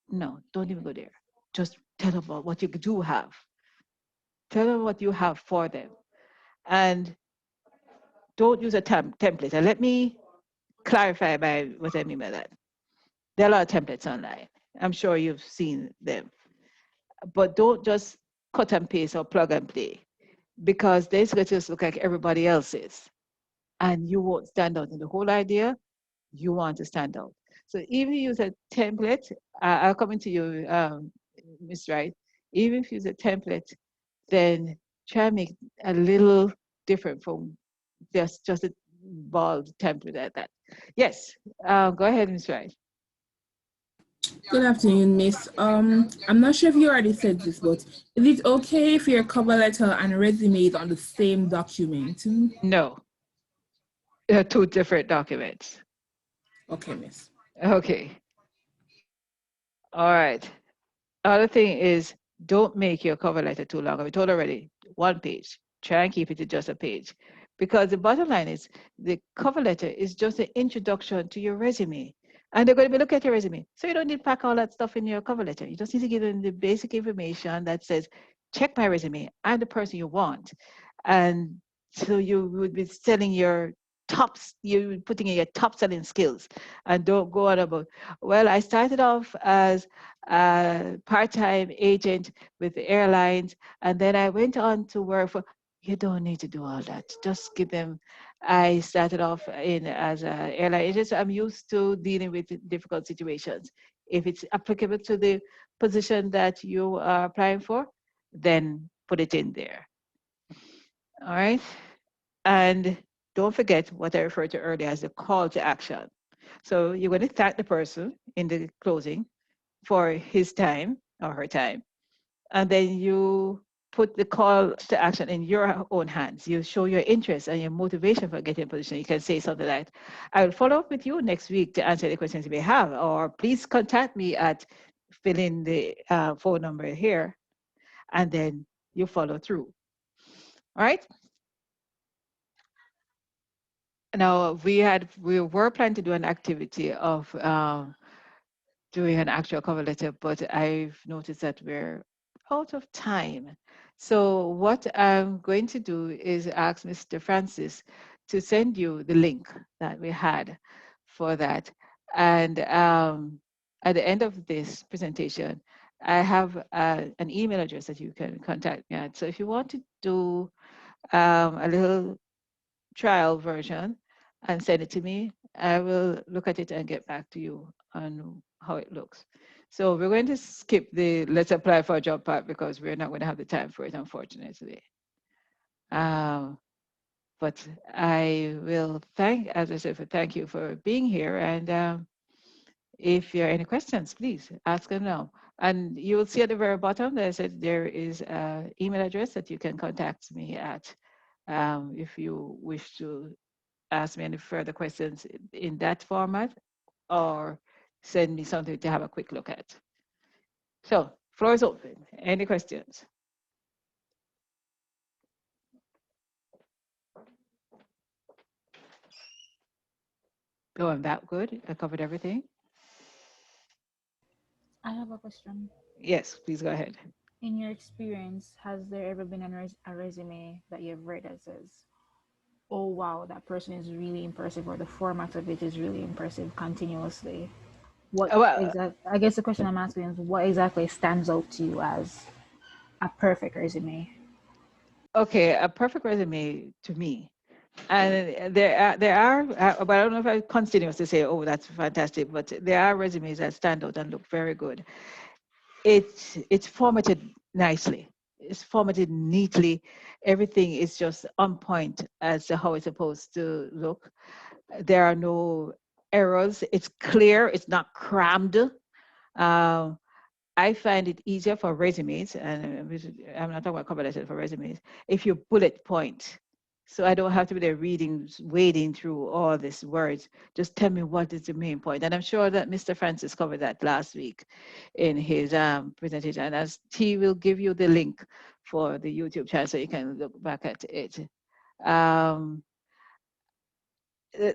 no, don't even go there. Just tell them about what you do have. Tell them what you have for them. And don't use a template. And let me clarify by what I mean by that. There are a lot of templates online. I'm sure you've seen them. But don't just cut and paste or plug and play because this will just look like everybody else's. And you won't stand out in the whole idea. You want to stand out. So if you use a template, I'll come into you, Ms. Wright. Even if you use a template, then try and make a little different from just a bald template like that. Yes, go ahead, Ms. Wright. Good afternoon, Miss. I'm not sure if you already said this, but is it okay if your cover letter and resume is on the same document? No, they're two different documents. Okay, Miss. Okay. All right. Other thing is, don't make your cover letter too long. I told already, one page. Try and keep it to just a page. Because the bottom line is, the cover letter is just an introduction to your resume. And they're going to be looking at your resume. So you don't need to pack all that stuff in your cover letter. You just need to give them the basic information that says, check my resume. I'm the person you want. And so you would be selling your tops, you're putting in your top selling skills. And don't go on about, well, I started off as a part-time agent with the airlines, and then I went on to work for, you don't need to do all that. Just give them, I started off in as an airline agent, so I'm used to dealing with difficult situations. If it's applicable to the position that you are applying for, then put it in there. All right. And don't forget what I referred to earlier as the call to action. So you're going to thank the person in the closing for his time or her time. And then you put the call to action in your own hands. You show your interest and your motivation for getting a position. You can say something like, I will follow up with you next week to answer the questions you may have, or please contact me at fill in the phone number here, and then you follow through. All right. Now we were planning to do an activity of doing an actual cover letter, but I've noticed that we're out of time. So what I'm going to do is ask Mr. Francis to send you the link that we had for that. And at the end of this presentation, I have an email address that you can contact me at. So if you want to do a little trial version and send it to me, I will look at it and get back to you on how it looks. So we're going to skip the let's apply for a job part because we're not going to have the time for it, unfortunately. But I will thank, as I said, thank you for being here. And if you have any questions, please ask them now. And you will see at the very bottom that I said there is an email address that you can contact me at if you wish to ask me any further questions in that format or send me something to have a quick look at. So, floor is open. Any questions? Oh, I'm that good? I covered everything? I have a question. Yes, please go ahead. In your experience, has there ever been a resume that you've read that says, oh wow, that person is really impressive, or the format of it is really impressive continuously? Well, I guess the question I'm asking is, what exactly stands out to you as a perfect resume? okay, a perfect resume to me. And there are, but I don't know if I continuous to say, oh, that's fantastic, but there are resumes that stand out and look very good. It's formatted nicely. It's formatted neatly. Everything is just on point as to how it's supposed to look. There are no errors. It's clear. It's not crammed. Um, I find it easier for resumes, and I'm not talking about cover letters, for resumes, if you bullet point. So I don't have to be there reading, wading through all these words. Just tell me what is the main point. And I'm sure that Mr. Francis covered that last week in his presentation. And as he will give you the link for the YouTube channel so you can look back at it. Um,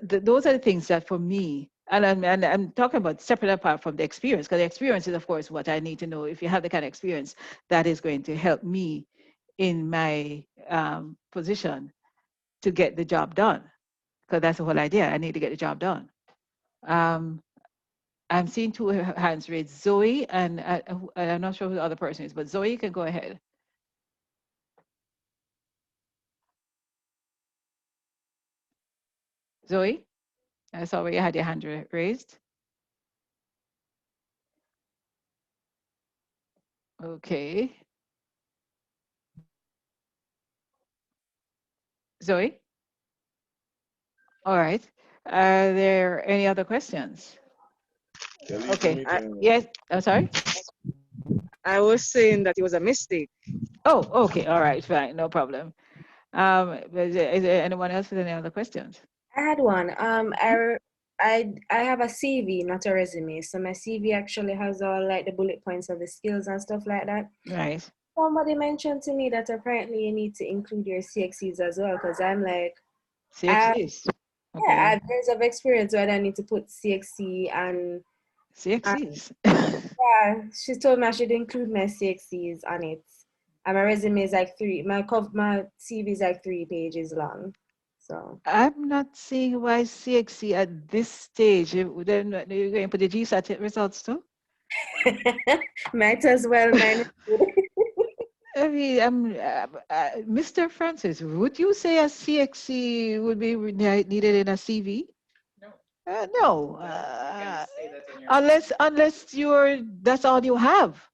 those are the things that for me, and I'm talking about separate apart from the experience, because the experience is, of course, what I need to know. If you have the kind of experience that is going to help me in my position to get the job done, because that's the whole idea. I need to get the job done. I'm seeing two hands raised, Zoe, and I'm not sure who the other person is, but Zoe, you can go ahead. Zoe, I saw where you had your hand raised. Okay. Zoe? All right. Are there any other questions? Okay. Yes. I'm sorry. I was saying that it was a mistake. Oh, okay. All right. Fine. No problem. Is there anyone else with any other questions? I had one. I have a CV, not a resume. So my CV actually has all like the bullet points of the skills and stuff like that. Right. Somebody mentioned to me that apparently you need to include your CXCs as well, because I'm like, CXCs. Okay. yeah, I have years of experience where I need to put CXC and CXCs. yeah, she told me I should include my CXCs on it. And my resume is like my CV is like 3 pages long. So I'm not seeing why CXC at this stage. Then you're going to put the GSAT results too? Might as well. I mean, Mr. Francis, would you say a CXC would be needed in a CV? No. Unless that's all you have.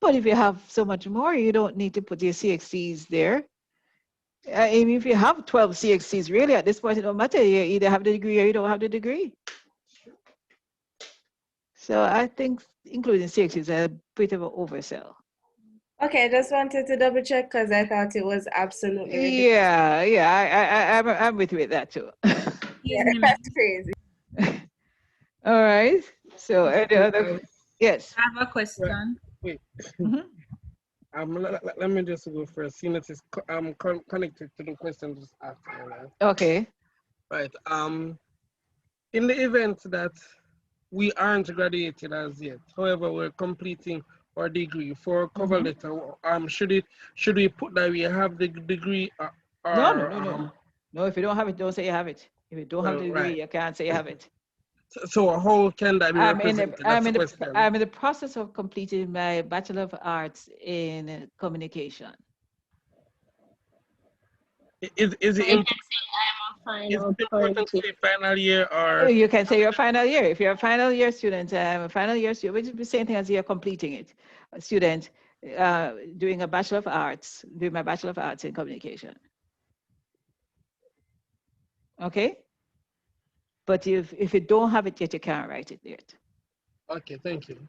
But if you have so much more, you don't need to put your CXCs there. I mean, if you have 12 CXCs, really, at this point, it don't matter. You either have the degree or you don't have the degree. So I think including CXCs is a bit of an oversell. Okay, I just wanted to double check because I thought it was absolutely ridiculous. Yeah, I'm with you with that too. Yeah, that's crazy. All right. So any other? Yes. I have a question. Wait. Mhm. Let me just go first. Seeing that it's connected to the question just asked. Right? Okay. Right. In the event that we aren't graduated as yet, however, we're completing our degree for a cover letter. Should we put that we have the degree? No. If you don't have it, don't say you have it. If you don't have the degree, you can't say you have it. So how can that be represented? I'm in the process of completing my Bachelor of Arts in Communication. Is it important to say final year or? You can say your final year. If you're a final year student, a final year student, which is the same thing as you're completing it. A student doing a Bachelor of Arts, doing my Bachelor of Arts in Communication. Okay? But if you don't have it yet, you can't write it yet. Okay, thank you.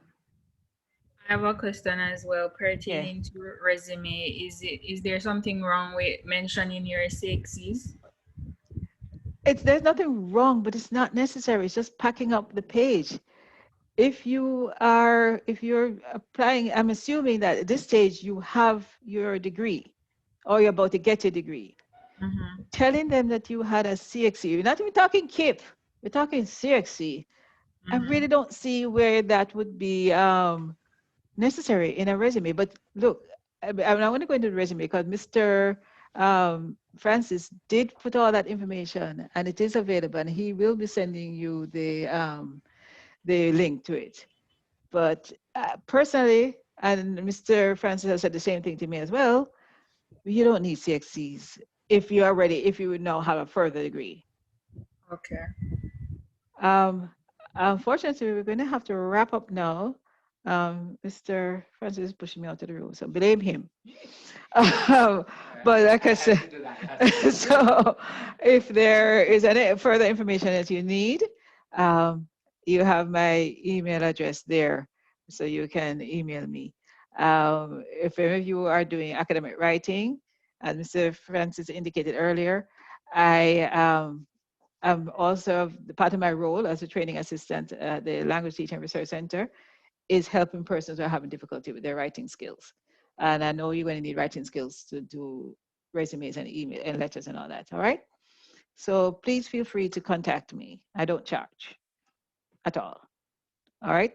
I have a question as well pertaining to resume. Is there something wrong with mentioning your CXCs? There's nothing wrong, but it's not necessary. It's just packing up the page. If you're applying, I'm assuming that at this stage you have your degree or you're about to get your degree. Telling them that you had a CXC, you're not even talking KIP, you're talking CXC. I really don't see where that would be necessary in a resume. But look, I'm going to go into the resume because Mr. Francis did put all that information, and it is available, and he will be sending you the link to it. But personally, and Mr. Francis has said the same thing to me as well, you don't need CXCs if you are ready, if you now have a further degree. Okay. Unfortunately, we're going to have to wrap up now. Mr. Francis is pushing me out of the room, so blame him. But like I said, so if there is any further information that you need, you have my email address there, so you can email me. If any of you are doing academic writing, as Mr. Francis indicated earlier, I'm also, part of my role as a training assistant at the Language Teaching Research Center is helping persons who are having difficulty with their writing skills. And I know you're going to need writing skills to do resumes and email and letters and all that, all right? So please feel free to contact me. I don't charge at all right?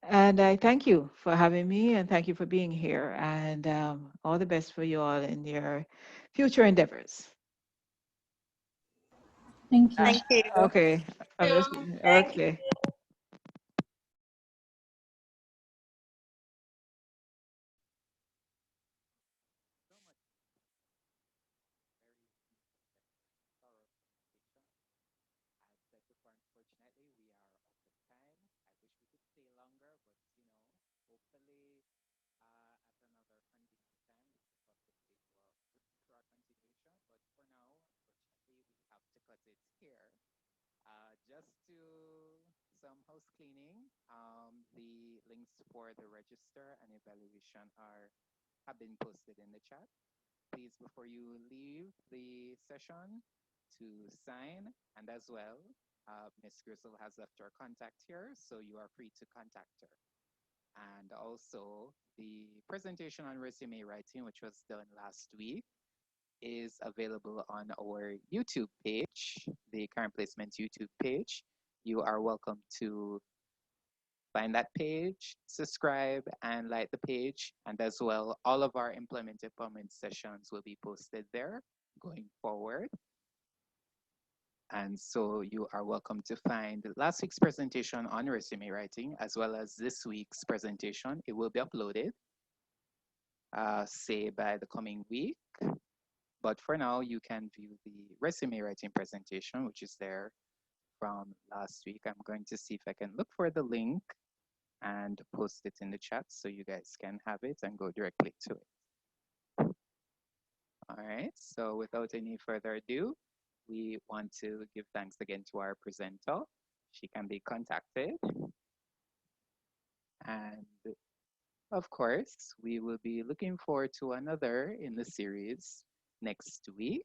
And I thank you for having me and thank you for being here, and all the best for you all in your future endeavors. Thank you. Thank you. Okay. Okay. Just to some house cleaning, the links for the register and evaluation have been posted in the chat. Please, before you leave the session, to sign, and as well, Ms. Grisel has left her contact here, so you are free to contact her. And also, the presentation on resume writing, which was done last week, is available on our YouTube page, the Current Placement YouTube page. You are welcome to find that page, subscribe, and like the page. And as well, all of our employment empowerment sessions will be posted there going forward. And so you are welcome to find last week's presentation on resume writing, as well as this week's presentation. It will be uploaded, say by the coming week. But for now, you can view the resume writing presentation, which is there from last week. I'm going to see if I can look for the link and post it in the chat so you guys can have it and go directly to it. All right, so without any further ado, we want to give thanks again to our presenter. She can be contacted. And of course, we will be looking forward to another in the series next week.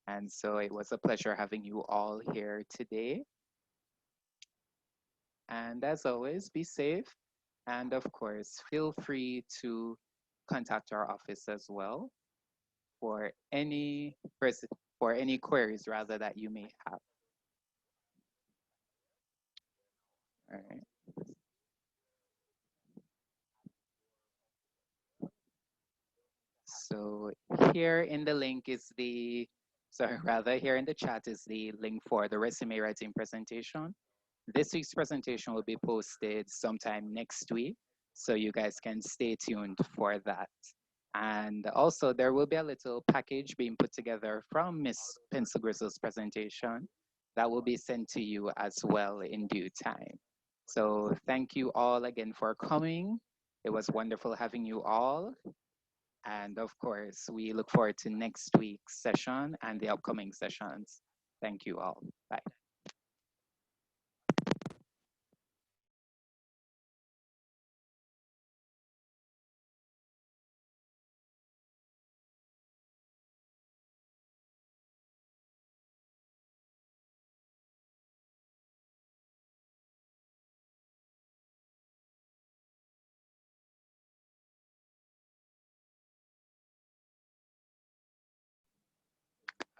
And so it was a pleasure having you all here today. And as always, be safe. And of course, feel free to contact our office as well for any queries rather that you may have. All right. So here in the link is here in the chat is the link for the resume writing presentation. This week's presentation will be posted sometime next week, so you guys can stay tuned for that. And also there will be a little package being put together from Ms. Pencil Grizzle's presentation that will be sent to you as well in due time. So thank you all again for coming. It was wonderful having you all. And of course, we look forward to next week's session and the upcoming sessions. Thank you all. Bye.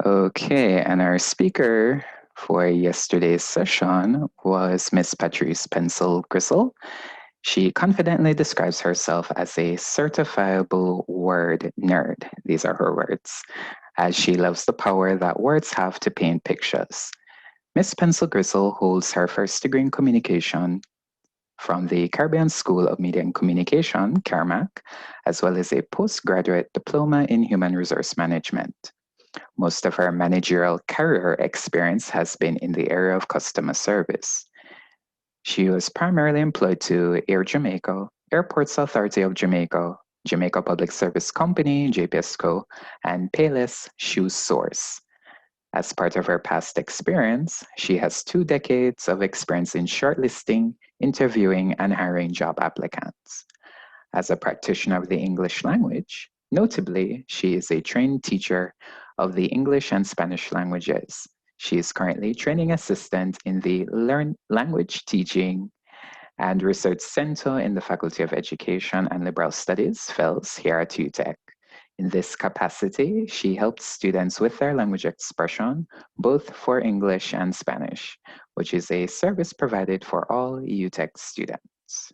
Okay, and our speaker for yesterday's session was Miss Patrice Pencil Gristle. She confidently describes herself as a certifiable word nerd. These are her words, as she loves the power that words have to paint pictures. Miss Pencil Gristle holds her first degree in communication from the Caribbean School of Media and Communication, CARMAC, as well as a postgraduate diploma in human resource management. Most of her managerial career experience has been in the area of customer service. She was primarily employed to Air Jamaica, Airports Authority of Jamaica, Jamaica Public Service Company, JPSCO, and Payless Shoe Source. As part of her past experience, she has 2 decades of experience in shortlisting, interviewing, and hiring job applicants. As a practitioner of the English language, notably, she is a trained teacher of the English and Spanish languages. She is currently training assistant in the Language Teaching and Research Center in the Faculty of Education and Liberal Studies, FELS, here at UTEC. In this capacity, she helps students with their language expression, both for English and Spanish, which is a service provided for all UTEC students.